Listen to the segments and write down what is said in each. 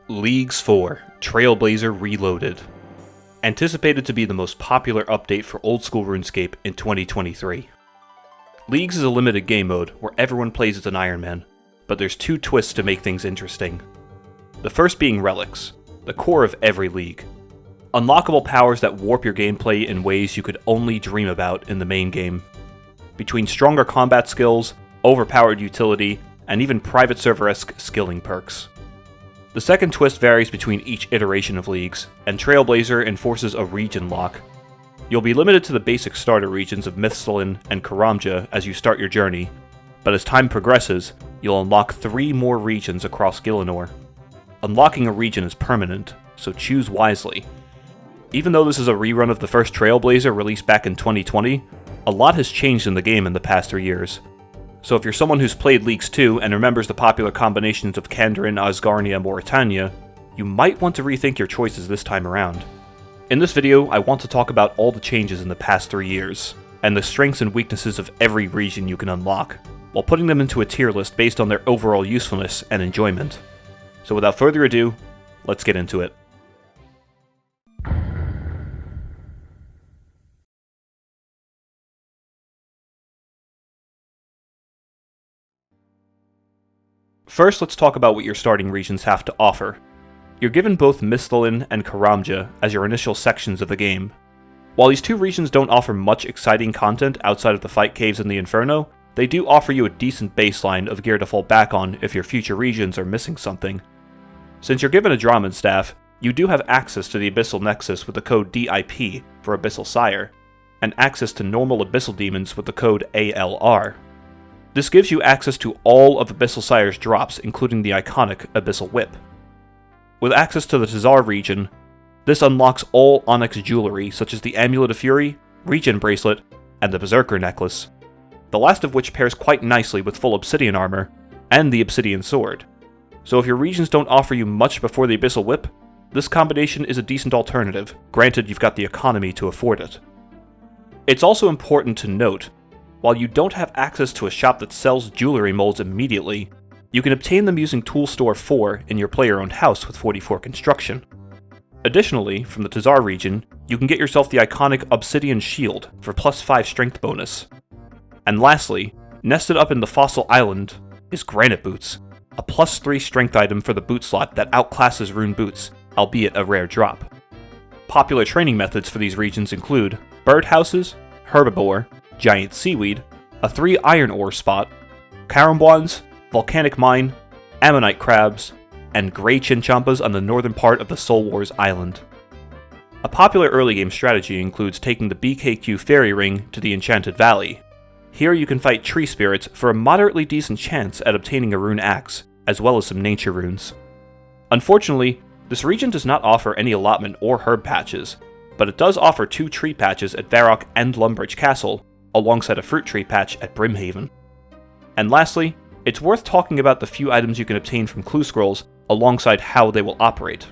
Leagues 4 Trailblazer Reloaded. Anticipated to be the most popular update for Old School Runescape in 2023. Leagues is a limited game mode where everyone plays as an Iron Man, but there's two twists to make things interesting. The first being relics, the core of every league. Unlockable powers that warp your gameplay in ways you could only dream about in the main game. Between stronger combat skills, overpowered utility, and even private server-esque skilling perks. The second twist varies between each iteration of leagues, and Trailblazer enforces a region lock. You'll be limited to the basic starter regions of Mistolin and Karamja as you start your journey, but as time progresses, you'll unlock 3 more regions across Gillinor. Unlocking a region is permanent, so choose wisely. Even though this is a rerun of the first Trailblazer released back in 2020, a lot has changed in the game in the past 3 years. So if you're someone who's played Leagues 2 and remembers the popular combinations of Kandarin, Asgarnia, Moraia, you might want to rethink your choices this time around. In this video, I want to talk about all the changes in the past 3 years, and the strengths and weaknesses of every region you can unlock, while putting them into a tier list based on their overall usefulness and enjoyment. So without further ado, let's get into it. First, let's talk about what your starting regions have to offer. You're given both Mistolin and Karamja as your initial sections of the game. While these two regions don't offer much exciting content outside of the fight caves and the Inferno, they do offer you a decent baseline of gear to fall back on if your future regions are missing something. Since you're given a Draman staff, you do have access to the Abyssal Nexus with the code DIP for Abyssal Sire, and access to normal Abyssal Demons with the code ALR. This gives you access to all of Abyssal Sire's drops, including the iconic Abyssal Whip. With access to the Tazar region, this unlocks all Onyx jewelry such as the Amulet of Fury, Regen Bracelet, and the Berserker Necklace, the last of which pairs quite nicely with full Obsidian armor, and the Obsidian Sword. So if your regions don't offer you much before the Abyssal Whip, this combination is a decent alternative, granted you've got the economy to afford it. It's also important to note, while you don't have access to a shop that sells jewelry molds immediately, you can obtain them using Tool Store 4 in your player-owned house with 44 construction. Additionally, from the Tazar region, you can get yourself the iconic Obsidian Shield for +5 strength bonus. And lastly, nested up in the Fossil Island is Granite Boots, a +3 strength item for the boot slot that outclasses Rune Boots, albeit a rare drop. Popular training methods for these regions include Birdhouses, Herbivore, Giant Seaweed, a 3 Iron Ore spot, Karimbwans, Volcanic Mine, Ammonite Crabs, and Grey Chinchampas on the northern part of the Soul Wars Island. A popular early game strategy includes taking the BKQ Fairy Ring to the Enchanted Valley. Here you can fight tree spirits for a moderately decent chance at obtaining a rune axe, as well as some nature runes. Unfortunately, this region does not offer any allotment or herb patches, but it does offer 2 tree patches at Varrock and Lumbridge Castle, alongside a fruit tree patch at Brimhaven. And lastly, it's worth talking about the few items you can obtain from Clue Scrolls alongside how they will operate.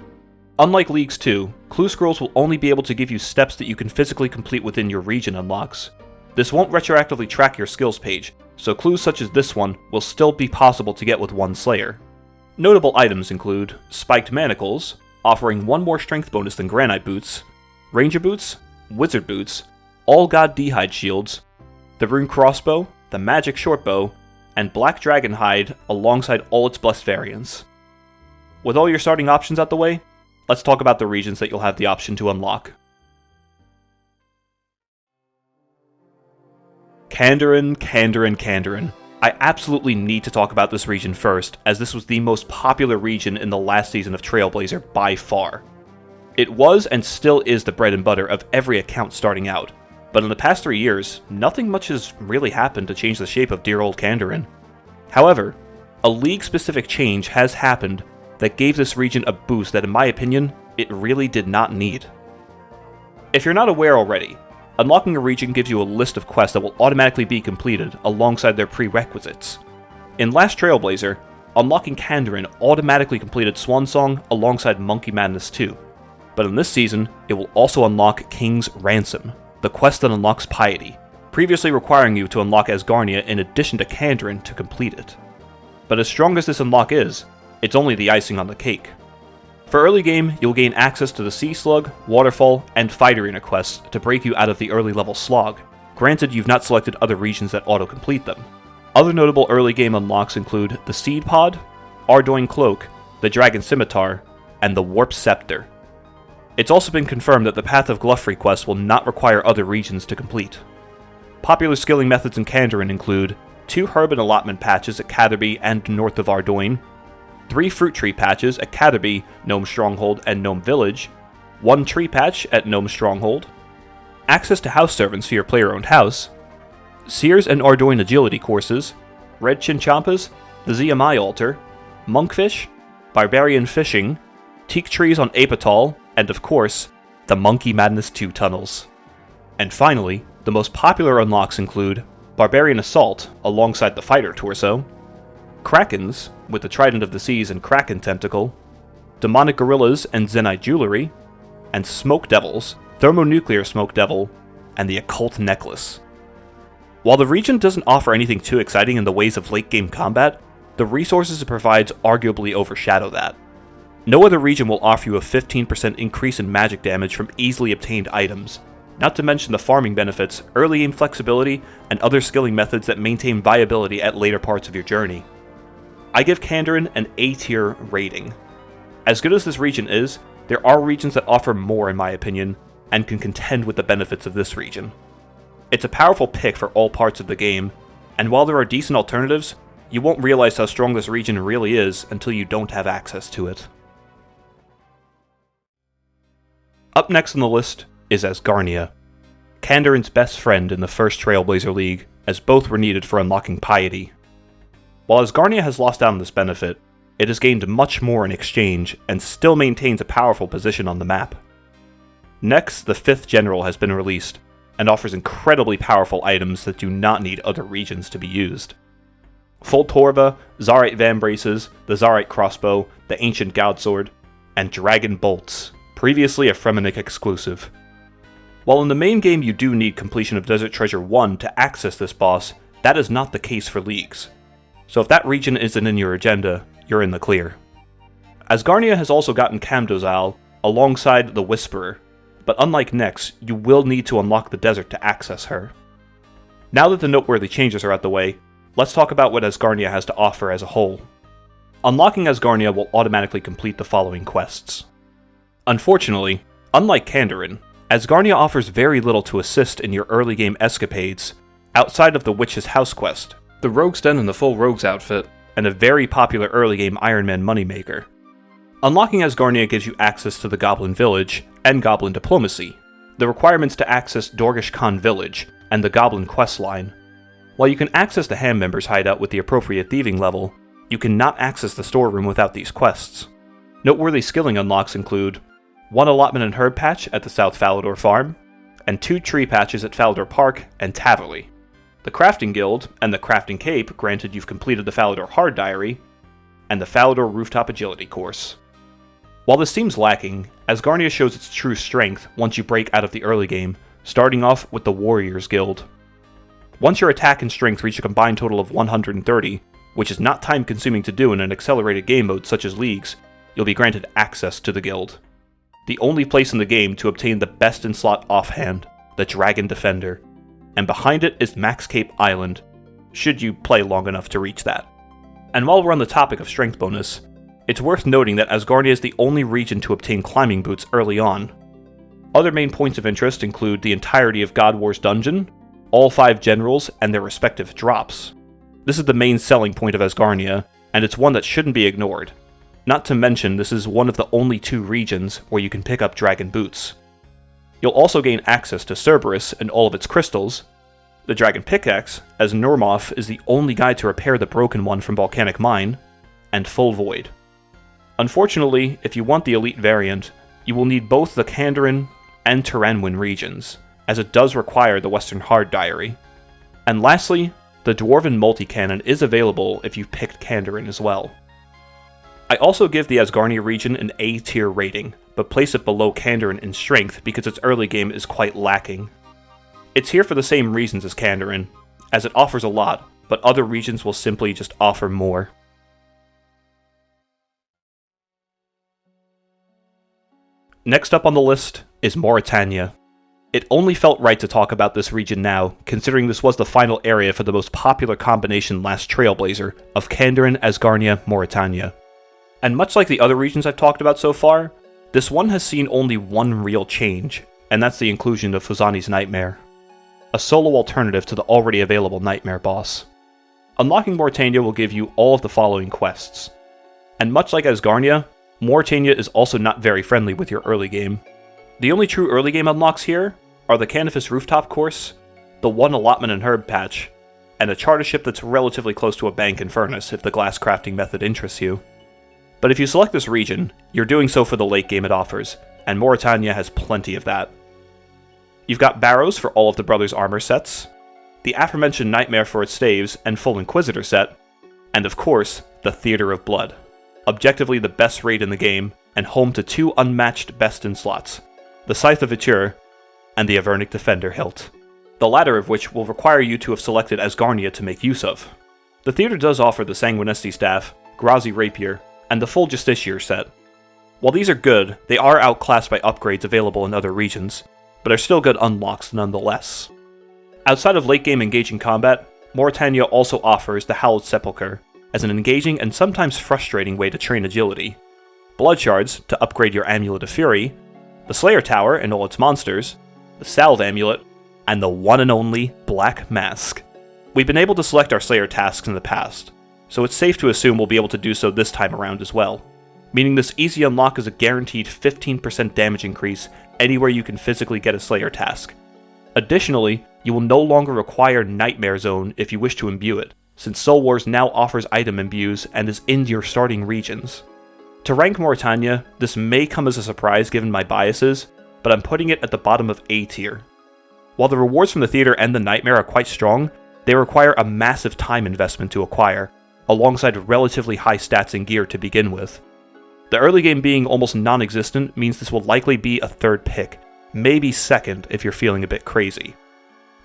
Unlike Leagues 2, Clue Scrolls will only be able to give you steps that you can physically complete within your region unlocks. This won't retroactively track your skills page, so clues such as this one will still be possible to get with one Slayer. Notable items include Spiked Manacles, offering 1 more strength bonus than Granite Boots, Ranger Boots, Wizard Boots, All God D'hide Shields, the Rune Crossbow, the Magic Shortbow, and Black Dragon Hide alongside all its blessed variants. With all your starting options out the way, let's talk about the regions that you'll have the option to unlock. Kandarin. I absolutely need to talk about this region first, as this was the most popular region in the last season of Trailblazer by far. It was and still is the bread and butter of every account starting out, but in the past 3 years, nothing much has really happened to change the shape of dear old Kandarin. However, a league-specific change has happened that gave this region a boost that, in my opinion, it really did not need. If you're not aware already, unlocking a region gives you a list of quests that will automatically be completed alongside their prerequisites. In last Trailblazer, unlocking Kandarin automatically completed Swansong alongside Monkey Madness 2, but in this season, it will also unlock King's Ransom, the quest that unlocks Piety, previously requiring you to unlock Asgarnia in addition to Kandarin to complete it. But as strong as this unlock is, it's only the icing on the cake. For early game, you'll gain access to the Sea Slug, Waterfall, and Fight Arena quests to break you out of the early level slog. Granted, you've not selected other regions that auto-complete them. Other notable early game unlocks include the Seed Pod, Ardoin Cloak, the Dragon Scimitar, and the Warp Scepter. It's also been confirmed that the Path of Gluffrey quest will not require other regions to complete. Popular skilling methods in Kandarin include 2 herb and allotment patches at Catherby and north of Ardoin, 3 fruit tree patches at Catherby, Gnome Stronghold, and Gnome Village, 1 tree patch at Gnome Stronghold, access to house servants for your player-owned house, Seers and Ardoin agility courses, Red Chinchampas, the Ziamai altar, Monkfish, Barbarian fishing, teak trees on Apatol, and of course, the Monkey Madness 2 tunnels. And finally, the most popular unlocks include Barbarian Assault alongside the Fighter torso, Krakens with the Trident of the Seas and Kraken tentacle, Demonic Gorillas and Zenyte jewelry, and Smoke Devils, Thermonuclear Smoke Devil, and the Occult Necklace. While the region doesn't offer anything too exciting in the ways of late game combat, the resources it provides arguably overshadow that. No other region will offer you a 15% increase in magic damage from easily obtained items, not to mention the farming benefits, early game flexibility, and other skilling methods that maintain viability at later parts of your journey. I give Kandarin an A-tier rating. As good as this region is, there are regions that offer more in my opinion, and can contend with the benefits of this region. It's a powerful pick for all parts of the game, and while there are decent alternatives, you won't realize how strong this region really is until you don't have access to it. Up next on the list is Asgarnia, Kandarin's best friend in the first Trailblazer League, as both were needed for unlocking Piety. While Asgarnia has lost out on this benefit, it has gained much more in exchange and still maintains a powerful position on the map. Next, the 5th General has been released, and offers incredibly powerful items that do not need other regions to be used. Full Torva, Zarite Vambraces, the Zarite Crossbow, the Ancient Godsword, and Dragon Bolts, previously a Fenic exclusive. While in the main game you do need completion of Desert Treasure 1 to access this boss, that is not the case for leagues. So if that region isn't in your agenda, you're in the clear. Asgarnia has also gotten Kamdozal alongside the Whisperer, but unlike Nyx, you will need to unlock the desert to access her. Now that the noteworthy changes are out the way, let's talk about what Asgarnia has to offer as a whole. Unlocking Asgarnia will automatically complete the following quests. Unfortunately, unlike Kandarin, Asgarnia offers very little to assist in your early game escapades, outside of the Witch's House quest, the Rogue's Den in the full Rogue's outfit, and a very popular early game Iron Man moneymaker. Unlocking Asgarnia gives you access to the Goblin Village and Goblin Diplomacy, the requirements to access Dorgish Khan Village, and the Goblin quest line. While you can access the Ham Members hideout with the appropriate thieving level, you cannot access the storeroom without these quests. Noteworthy skilling unlocks include 1 allotment and herb patch at the South Falador Farm, and 2 tree patches at Falador Park and Taverley. The Crafting Guild and the Crafting Cape granted you've completed the Falador Hard Diary, and the Falador Rooftop Agility course. While this seems lacking, Asgarnia shows its true strength once you break out of the early game, starting off with the Warriors Guild. Once your attack and strength reach a combined total of 130, which is not time consuming to do in an accelerated game mode such as Leagues, you'll be granted access to the guild. The only place in the game to obtain the best in slot offhand, the Dragon Defender, and behind it is Max Cape Island, should you play long enough to reach that. And while we're on the topic of strength bonus, it's worth noting that Asgarnia is the only region to obtain climbing boots early on. Other main points of interest include the entirety of God War's dungeon, all 5 generals, and their respective drops. This is the main selling point of Asgarnia, and it's one that shouldn't be ignored. Not to mention, this is one of the only 2 regions where you can pick up dragon boots. You'll also gain access to Cerberus and all of its crystals, the Dragon Pickaxe, as Normov is the only guy to repair the broken one from Volcanic Mine, and Full Void. Unfortunately, if you want the elite variant, you will need both the Kandarin and Tanwin regions, as it does require the Western Hard Diary. And lastly, the Dwarven Multi-Cannon is available if you've picked Kandarin as well. I also give the Asgarnia region an A-tier rating, but place it below Kandarin in strength because its early game is quite lacking. It's here for the same reasons as Kandarin, as it offers a lot, but other regions will simply just offer more. Next up on the list is Mauritania. It only felt right to talk about this region now, considering this was the final area for the most popular combination last Trailblazer of Kandarin, Asgarnia, Mauritania. And much like the other regions I've talked about so far, this one has seen only one real change, and that's the inclusion of Phuzani's Nightmare, a solo alternative to the already available Nightmare boss. Unlocking Mauritania will give you all of the following quests, and much like Asgarnia, Mauritania is also not very friendly with your early game. The only true early game unlocks here are the Canifis Rooftop Course, the one allotment and herb patch, and a charter ship that's relatively close to a bank and furnace if the glass crafting method interests you. But if you select this region, you're doing so for the late game it offers, and Mauritania has plenty of that. You've got Barrows for all of the Brothers' armor sets, the aforementioned Nightmare for its staves and full Inquisitor set, and of course, the Theater of Blood, objectively the best raid in the game, and home to two unmatched best-in slots, the Scythe of Vitur and the Avernic Defender hilt, the latter of which will require you to have selected Asgarnia to make use of. The Theater does offer the Sanguinesti Staff, Grazi Rapier, and the full Justiciar set. While these are good, they are outclassed by upgrades available in other regions, but are still good unlocks nonetheless. Outside of late game engaging combat, Mauritania also offers the Hallowed Sepulchre as an engaging and sometimes frustrating way to train agility, Blood Shards to upgrade your Amulet of Fury, the Slayer Tower and all its monsters, the Salve Amulet, and the one and only Black Mask. We've been able to select our Slayer tasks in the past, so it's safe to assume we'll be able to do so this time around as well, meaning this easy unlock is a guaranteed 15% damage increase anywhere you can physically get a Slayer task. Additionally, you will no longer require Nightmare Zone if you wish to imbue it, since Soul Wars now offers item imbues and is in your starting regions. To rank Mauritania, this may come as a surprise given my biases, but I'm putting it at the bottom of A tier. While the rewards from the Theater and the Nightmare are quite strong, they require a massive time investment to acquire, alongside relatively high stats and gear to begin with. The early game being almost non-existent means this will likely be a third pick, maybe second if you're feeling a bit crazy.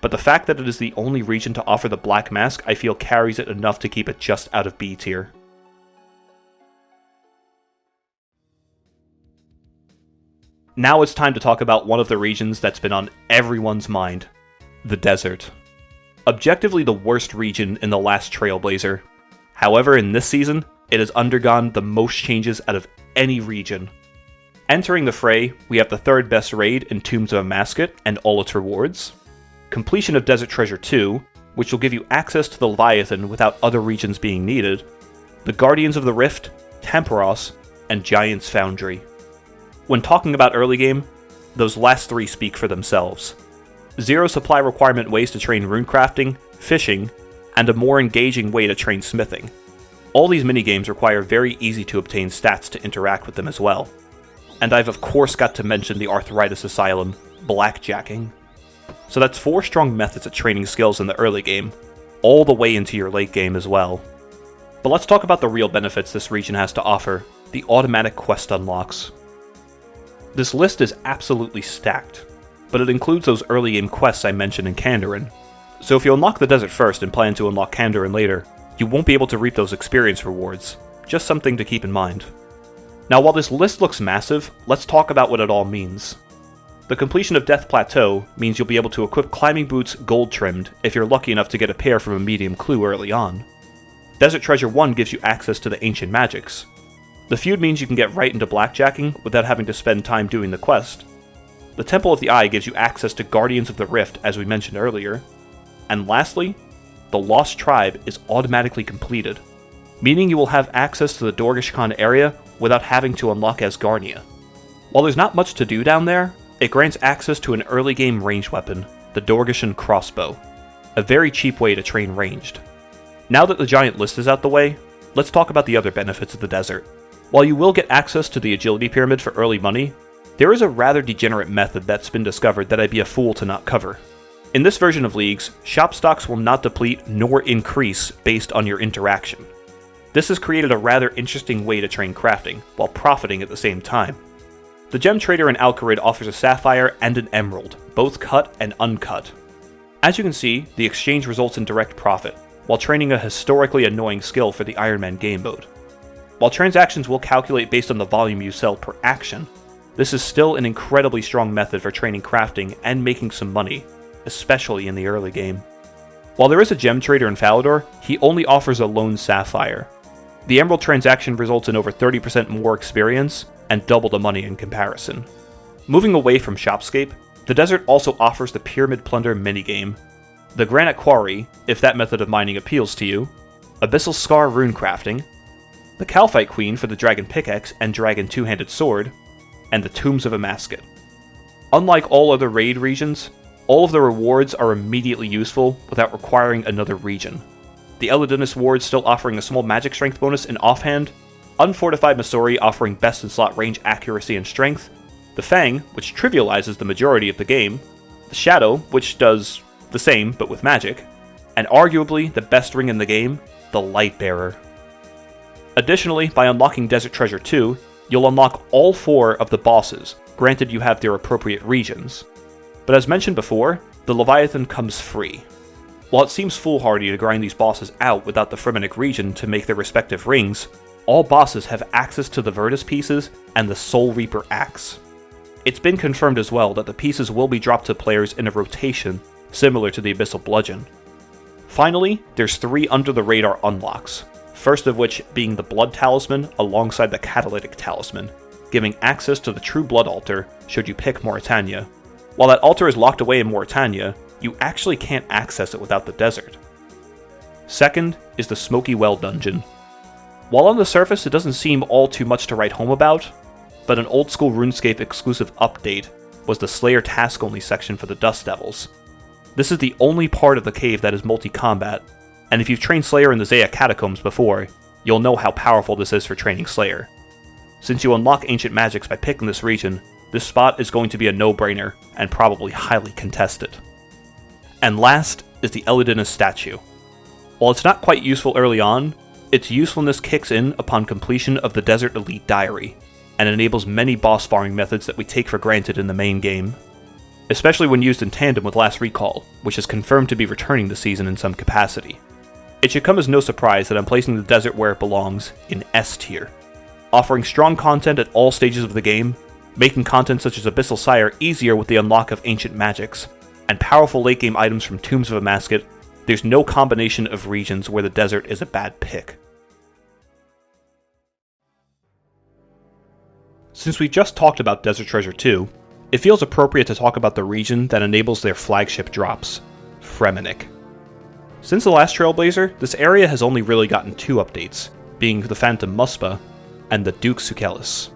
But the fact that it is the only region to offer the Black Mask I feel carries it enough to keep it just out of B tier. Now it's time to talk about one of the regions that's been on everyone's mind, the desert. Objectively the worst region in the last Trailblazer. However, in this season, it has undergone the most changes out of any region. Entering the fray, we have the third best raid in Tombs of Amascut and all its rewards, completion of Desert Treasure 2, which will give you access to the Leviathan without other regions being needed, the Guardians of the Rift, Temporos, and Giant's Foundry. When talking about early game, those last three speak for themselves. Zero supply requirement ways to train runecrafting, fishing, and a more engaging way to train smithing. All these minigames require very easy to obtain stats to interact with them as well. And I've of course got to mention the Arthritis Asylum, Blackjacking. So that's 4 strong methods at training skills in the early game, all the way into your late game as well. But let's talk about the real benefits this region has to offer, the automatic quest unlocks. This list is absolutely stacked, but it includes those early game quests I mentioned in Kandarin. So if you unlock the desert first and plan to unlock Kandarin later, you won't be able to reap those experience rewards, just something to keep in mind. Now while this list looks massive, let's talk about what it all means. The completion of Death Plateau means you'll be able to equip climbing boots gold trimmed if you're lucky enough to get a pair from a medium clue early on. Desert Treasure 1 gives you access to the ancient magics. The feud means you can get right into blackjacking without having to spend time doing the quest. The Temple of the Eye gives you access to Guardians of the Rift as we mentioned earlier. And lastly, the Lost Tribe is automatically completed, meaning you will have access to the Dorgesh Khan area without having to unlock Asgarnia. While there's not much to do down there, it grants access to an early game ranged weapon, the Dorgeshan Crossbow, a very cheap way to train ranged. Now that the giant list is out the way, let's talk about the other benefits of the desert. While you will get access to the agility pyramid for early money, there is a rather degenerate method that's been discovered that I'd be a fool to not cover. In this version of Leagues, shop stocks will not deplete nor increase based on your interaction. This has created a rather interesting way to train crafting, while profiting at the same time. The Gem Trader in Alcarid offers a Sapphire and an Emerald, both cut and uncut. As you can see, the exchange results in direct profit, while training a historically annoying skill for the Iron Man game mode. While transactions will calculate based on the volume you sell per action, this is still an incredibly strong method for training crafting and making some money, especially in the early game. While there is a gem trader in Falador, he only offers a lone sapphire. The emerald transaction results in over 30% more experience, and double the money in comparison. Moving away from Shopscape, the desert also offers the Pyramid Plunder minigame, the Granite Quarry, if that method of mining appeals to you, Abyssal Scar rune crafting, the Calphite Queen for the Dragon Pickaxe and Dragon Two-Handed Sword, and the Tombs of Amasket. Unlike all other raid regions, all of the rewards are immediately useful without requiring another region. The Elidinus ward still offering a small magic strength bonus in offhand, Unfortified Missouri offering best in slot range accuracy and strength, the Fang, which trivializes the majority of the game, the Shadow, which does the same but with magic, and arguably the best ring in the game, the Lightbearer. Additionally, by unlocking Desert Treasure 2, you'll unlock all 4 of the bosses, granted you have their appropriate regions. But as mentioned before, the Leviathan comes free. While it seems foolhardy to grind these bosses out without the Fenic region to make their respective rings, all bosses have access to the Virtus pieces and the Soul Reaper axe. It's been confirmed as well that the pieces will be dropped to players in a rotation, similar to the Abyssal Bludgeon. Finally, there's 3 under-the-radar unlocks, first of which being the Blood Talisman alongside the Catalytic Talisman, giving access to the True Blood Altar should you pick Mauritania. While that altar is locked away in Mauritania, you actually can't access it without the desert. Second is the Smoky Well dungeon. While on the surface it doesn't seem all too much to write home about, but an Old School Runescape exclusive update was the Slayer task-only section for the Dust Devils. This is the only part of the cave that is multi-combat, and if you've trained Slayer in the Zaya Catacombs before, you'll know how powerful this is for training Slayer. Since you unlock Ancient Magics by picking this region, this spot is going to be a no-brainer, and probably highly contested. And last is the Elidinus statue. While it's not quite useful early on, its usefulness kicks in upon completion of the Desert Elite Diary, and enables many boss farming methods that we take for granted in the main game. Especially when used in tandem with Last Recall, which is confirmed to be returning this season in some capacity. It should come as no surprise that I'm placing the desert where it belongs, in S tier. Offering strong content at all stages of the game, making content such as Abyssal Sire easier with the unlock of Ancient Magics, and powerful late game items from Tombs of Amasket, there's no combination of regions where the desert is a bad pick. Since we just talked about Desert Treasure 2, it feels appropriate to talk about the region that enables their flagship drops, Fenic. Since the last Trailblazer, this area has only really gotten 2 updates, being the Phantom Muspa and the Duke Sukelis.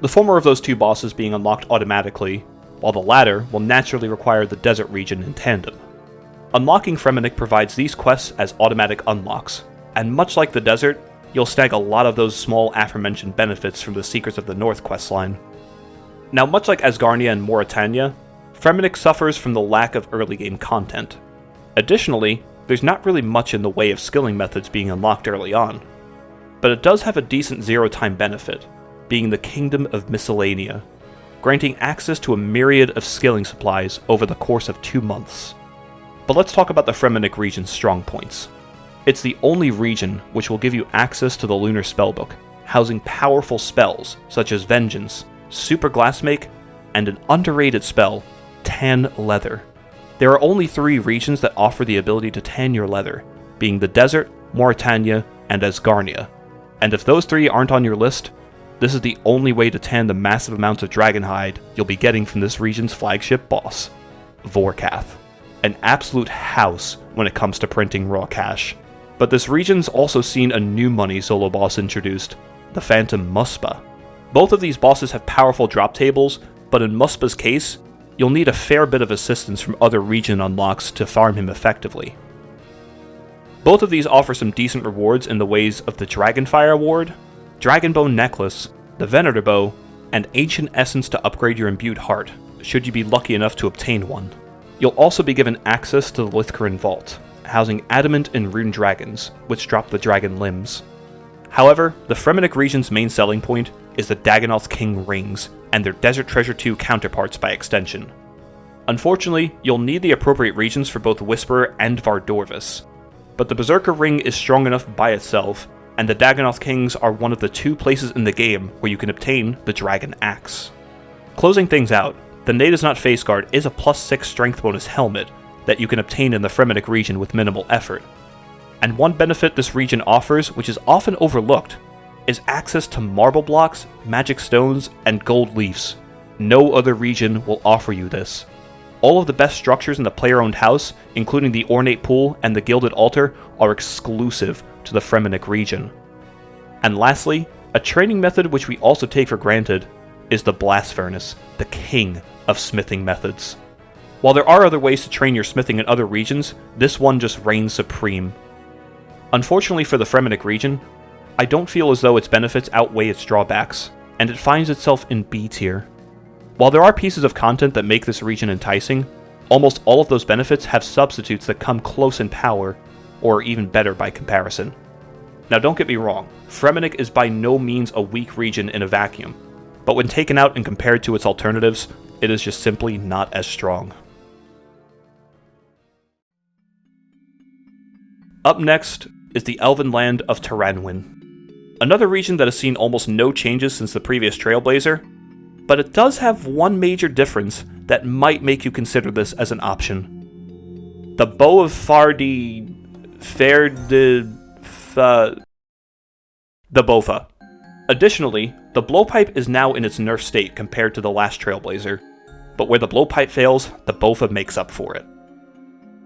The former of those 2 bosses being unlocked automatically, while the latter will naturally require the desert region in tandem. Unlocking Fenic provides these quests as automatic unlocks, and much like the desert, you'll snag a lot of those small aforementioned benefits from the Secrets of the North questline. Now, much like Asgarnia and Mauritania, Fenic suffers from the lack of early game content. Additionally, there's not really much in the way of skilling methods being unlocked early on. But it does have a decent zero-time benefit, being the Kingdom of Miscellanea, granting access to a myriad of skilling supplies over the course of 2 months. But let's talk about the Fenic region's strong points. It's the only region which will give you access to the Lunar Spellbook, housing powerful spells such as Vengeance, Super Glassmake, and an underrated spell, Tan Leather. There are only 3 regions that offer the ability to tan your leather, being the Desert, Mauritania, and Asgarnia. And if those 3 aren't on your list, this is the only way to tan the massive amounts of dragonhide you'll be getting from this region's flagship boss, Vorkath. An absolute house when it comes to printing raw cash. But this region's also seen a new money solo boss introduced, the Phantom Muspa. Both of these bosses have powerful drop tables, but in Muspa's case, you'll need a fair bit of assistance from other region unlocks to farm him effectively. Both of these offer some decent rewards in the ways of the Dragonfire Ward, Dragonbone Necklace, the Venator Bow, and Ancient Essence to upgrade your Imbued Heart, should you be lucky enough to obtain one. You'll also be given access to the Lithcarin Vault, housing Adamant and Rune Dragons, which drop the dragon limbs. However, the Fenic region's main selling point is the Dagannoth King rings, and their Desert Treasure 2 counterparts by extension. Unfortunately, you'll need the appropriate regions for both Whisperer and Vardorvis, but the Berserker ring is strong enough by itself, and the Dagannoth Kings are one of the 2 places in the game where you can obtain the Dragon Axe. Closing things out, the Nay Does Not Face Guard is a +6 strength bonus helmet that you can obtain in the Fenic region with minimal effort. And one benefit this region offers, which is often overlooked, is access to marble blocks, magic stones, and gold leafs. No other region will offer you this. All of the best structures in the player-owned house, including the Ornate Pool and the Gilded Altar, are exclusive to the Fenic region. And lastly, a training method which we also take for granted is the Blast Furnace, the king of smithing methods. While there are other ways to train your smithing in other regions, this one just reigns supreme. Unfortunately for the Fenic region, I don't feel as though its benefits outweigh its drawbacks, and it finds itself in B tier. While there are pieces of content that make this region enticing, almost all of those benefits have substitutes that come close in power, or even better by comparison. Now don't get me wrong, Fenic is by no means a weak region in a vacuum, but when taken out and compared to its alternatives, it is just simply not as strong. Up next is the Elven land of Tanwin. Another region that has seen almost no changes since the previous Trailblazer, but it does have one major difference that might make you consider this as an option. The Bow of the Bofa. Additionally, the Blowpipe is now in its nerf state compared to the last Trailblazer, but where the Blowpipe fails, the Bofa makes up for it.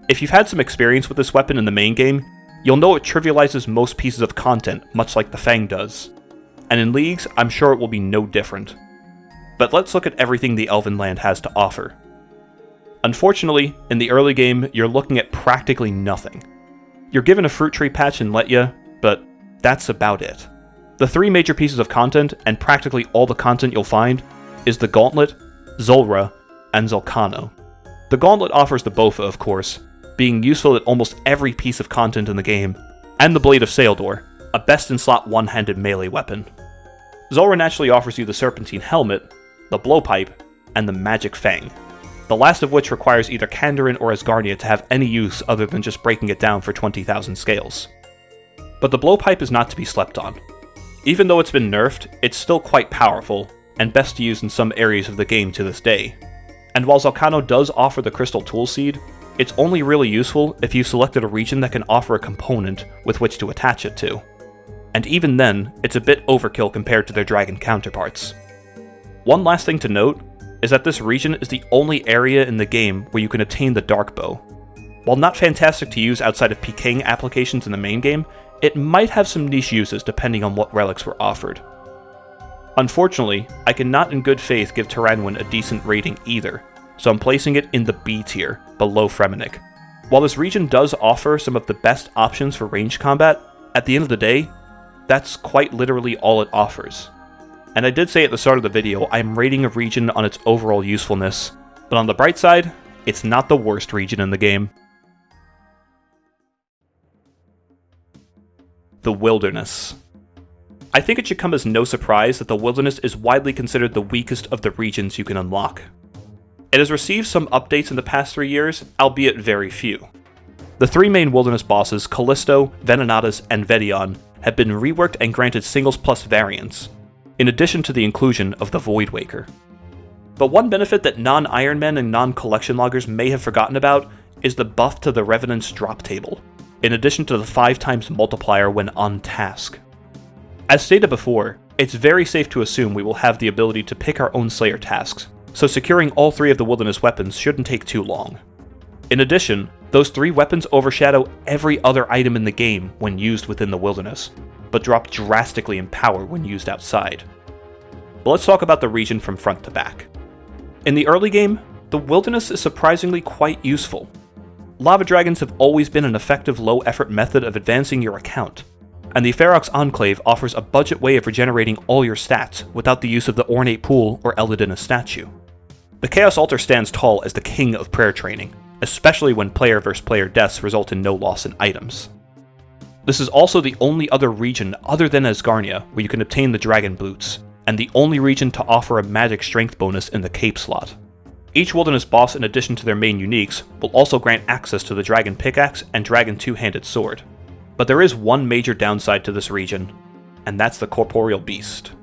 If you've had some experience with this weapon in the main game, you'll know it trivializes most pieces of content, much like the Fang does. And in Leagues, I'm sure it will be no different. But let's look at everything the Elven land has to offer. Unfortunately, in the early game, you're looking at practically nothing. You're given a fruit tree patch in Letya, but that's about it. The three major pieces of content, and practically all the content you'll find, is the Gauntlet, Zulrah, and Zul'Kano. The Gauntlet offers the Bofa, of course, being useful at almost every piece of content in the game, and the Blade of Saeldor, a best-in-slot one-handed melee weapon. Zulrah naturally offers you the Serpentine Helmet, the Blowpipe, and the Magic Fang, the last of which requires either Kandarin or Asgarnia to have any use other than just breaking it down for 20,000 scales. But the Blowpipe is not to be slept on. Even though it's been nerfed, it's still quite powerful, and best to use in some areas of the game to this day. And while Zul'Kano does offer the Crystal Tool Seed, it's only really useful if you've selected a region that can offer a component with which to attach it to. And even then, it's a bit overkill compared to their dragon counterparts. One last thing to note is that this region is the only area in the game where you can attain the Dark Bow. While not fantastic to use outside of PKing applications in the main game, it might have some niche uses depending on what relics were offered. Unfortunately, I cannot in good faith give Tanwin a decent rating either, so I'm placing it in the B tier, below Fenic. While this region does offer some of the best options for ranged combat, at the end of the day, that's quite literally all it offers. And I did say at the start of the video, I'm rating a region on its overall usefulness, but on the bright side, it's not the worst region in the game. The Wilderness. I think it should come as no surprise that the Wilderness is widely considered the weakest of the regions you can unlock. It has received some updates in the past 3 years, albeit very few. The three main Wilderness bosses, Callisto, Venenatus, and Vedion, have been reworked and granted singles plus variants, in addition to the inclusion of the Voidwaker. But one benefit that non-Iron Men and non-collection loggers may have forgotten about is the buff to the Revenant's drop table, in addition to the 5x multiplier when on task. As stated before, it's very safe to assume we will have the ability to pick our own Slayer tasks, so securing all three of the Wilderness weapons shouldn't take too long. In addition, those three weapons overshadow every other item in the game when used within the Wilderness, but drop drastically in power when used outside. But let's talk about the region from front to back. In the early game, the Wilderness is surprisingly quite useful. Lava Dragons have always been an effective low-effort method of advancing your account, and the Ferox Enclave offers a budget way of regenerating all your stats without the use of the Ornate Pool or Eldina statue. The Chaos Altar stands tall as the king of prayer training, especially when player versus player deaths result in no loss in items. This is also the only other region other than Asgarnia where you can obtain the Dragon Boots, and the only region to offer a magic strength bonus in the Cape slot. Each Wilderness boss, in addition to their main uniques, will also grant access to the Dragon Pickaxe and Dragon Two-Handed Sword. But there is one major downside to this region, and that's the Corporeal Beast.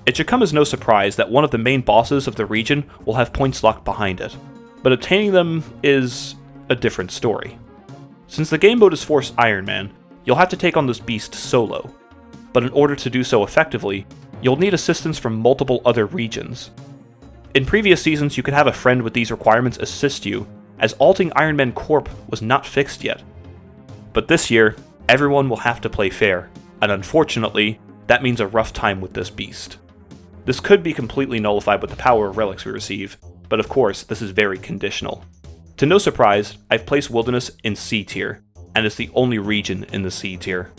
It should come as no surprise that one of the main bosses of the region will have points locked behind it, but obtaining them is a different story. Since the game mode is Force Iron Man, you'll have to take on this beast solo, but in order to do so effectively, you'll need assistance from multiple other regions. In previous seasons, you could have a friend with these requirements assist you, as alting Iron Man Corp was not fixed yet. But this year, everyone will have to play fair, and unfortunately, that means a rough time with this beast. This could be completely nullified with the power of relics we receive, but of course, this is very conditional. To no surprise, I've placed Wilderness in C tier, and it's the only region in the C tier.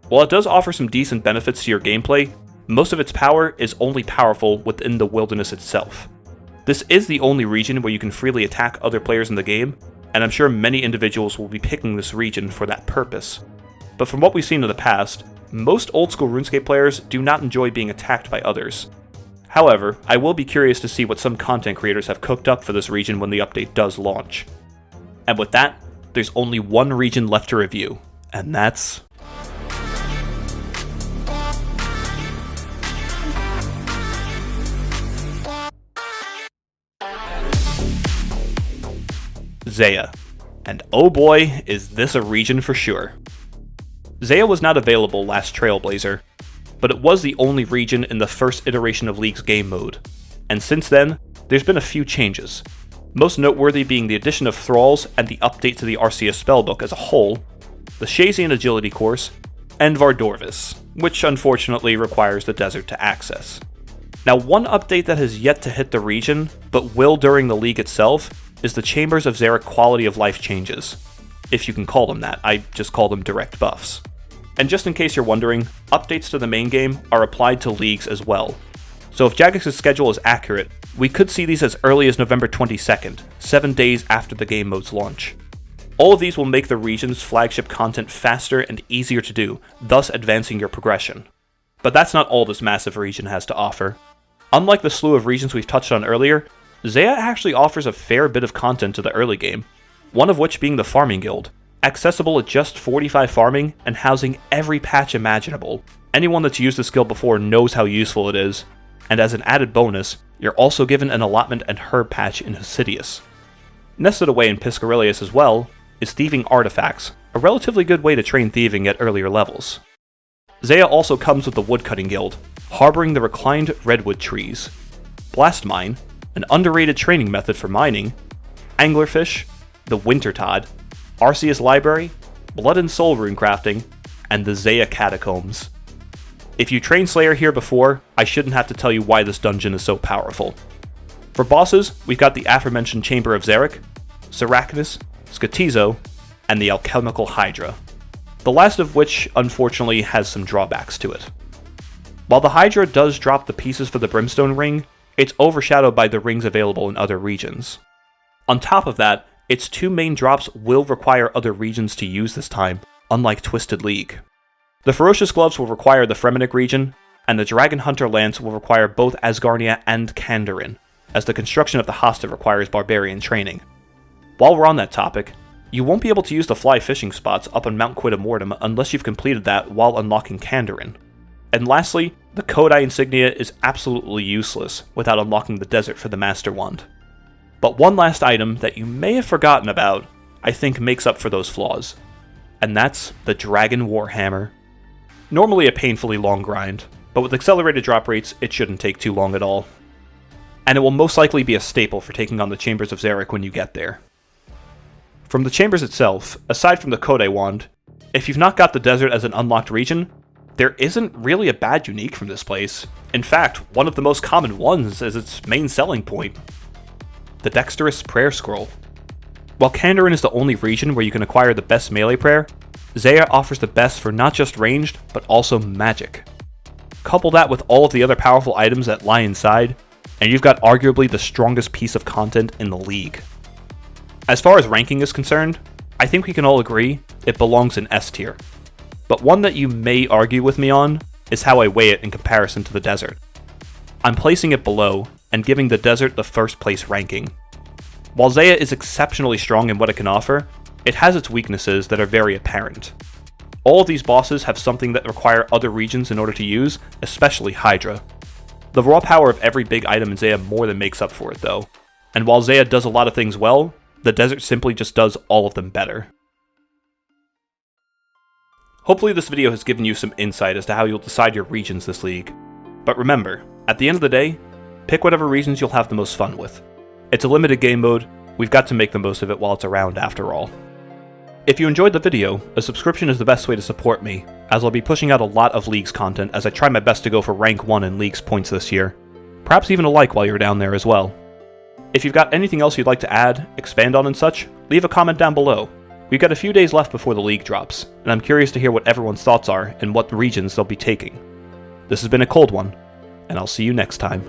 While it does offer some decent benefits to your gameplay, most of its power is only powerful within the Wilderness itself. This is the only region where you can freely attack other players in the game, and I'm sure many individuals will be picking this region for that purpose. But from what we've seen in the past, most old school RuneScape players do not enjoy being attacked by others. However, I will be curious to see what some content creators have cooked up for this region when the update does launch. And with that, there's only one region left to review, and that's Zeah. And oh boy, is this a region for sure. Zeah was not available last Trailblazer, but it was the only region in the first iteration of League's game mode, and since then, there's been a few changes, most noteworthy being the addition of Thralls and the update to the Arceus spellbook as a whole, the Shazian Agility course, and Vardorvis, which unfortunately requires the desert to access. Now, one update that has yet to hit the region, but will during the League itself, is the Chambers of Xeric quality of life changes. If you can call them that, I just call them direct buffs. And just in case you're wondering, updates to the main game are applied to Leagues as well. So if Jagex's schedule is accurate, we could see these as early as November 22nd, 7 days after the game mode's launch. All of these will make the region's flagship content faster and easier to do, thus advancing your progression. But that's not all this massive region has to offer. Unlike the slew of regions we've touched on earlier, Zeah actually offers a fair bit of content to the early game, one of which being the Farming Guild, accessible at just 45 farming and housing every patch imaginable. Anyone that's used this skill before knows how useful it is, and as an added bonus, you're also given an allotment and herb patch in Hosidius. Nested away in Piscarilius as well is Thieving Artifacts, a relatively good way to train thieving at earlier levels. Zeah also comes with the Woodcutting Guild, harboring the reclined redwood trees, Blast Mine, an underrated training method for mining, Anglerfish, the Wintertod, Arceus Library, Blood and Soul rune crafting, and the Zeah Catacombs. If you trained Slayer here before, I shouldn't have to tell you why this dungeon is so powerful. For bosses, we've got the aforementioned Chamber of Xeric, Seracnus, Skotizo, and the Alchemical Hydra, the last of which unfortunately has some drawbacks to it. While the Hydra does drop the pieces for the Brimstone Ring, it's overshadowed by the rings available in other regions. On top of that, its two main drops will require other regions to use this time, unlike Twisted League. The Ferocious Gloves will require the Fremenic region, and the Dragon Hunter Lance will require both Asgarnia and Kandarin, as the construction of the Hosta requires barbarian training. While we're on that topic, you won't be able to use the fly fishing spots up on Mount Quidamortem unless you've completed that while unlocking Kandarin. And lastly, the Kodai insignia is absolutely useless without unlocking the desert for the Master Wand. But one last item that you may have forgotten about, I think makes up for those flaws, and that's the Dragon Warhammer. Normally a painfully long grind, but with accelerated drop rates, it shouldn't take too long at all. And it will most likely be a staple for taking on the Chambers of Xeric when you get there. From the Chambers itself, aside from the Kodai Wand, if you've not got the desert as an unlocked region, there isn't really a bad unique from this place. In fact, one of the most common ones is its main selling point, the Dexterous Prayer Scroll. While Kandarin is the only region where you can acquire the best melee prayer, Zeah offers the best for not just ranged, but also magic. Couple that with all of the other powerful items that lie inside, and you've got arguably the strongest piece of content in the league. As far as ranking is concerned, I think we can all agree it belongs in S tier. But one that you may argue with me on is how I weigh it in comparison to the desert. I'm placing it below and giving the desert the first place ranking. While Zeah is exceptionally strong in what it can offer, it has its weaknesses that are very apparent. All of these bosses have something that require other regions in order to use, especially Hydra. The raw power of every big item in Xea more than makes up for it though, and while Xea does a lot of things well, the desert simply just does all of them better. Hopefully this video has given you some insight as to how you'll decide your regions this league, but remember, at the end of the day, pick whatever regions you'll have the most fun with. It's a limited game mode, we've got to make the most of it while it's around after all. If you enjoyed the video, a subscription is the best way to support me, as I'll be pushing out a lot of Leagues content as I try my best to go for rank 1 in Leagues points this year. Perhaps even a like while you're down there as well. If you've got anything else you'd like to add, expand on and such, leave a comment down below. We've got a few days left before the League drops, and I'm curious to hear what everyone's thoughts are and what regions they'll be taking. This has been a cold one, and I'll see you next time.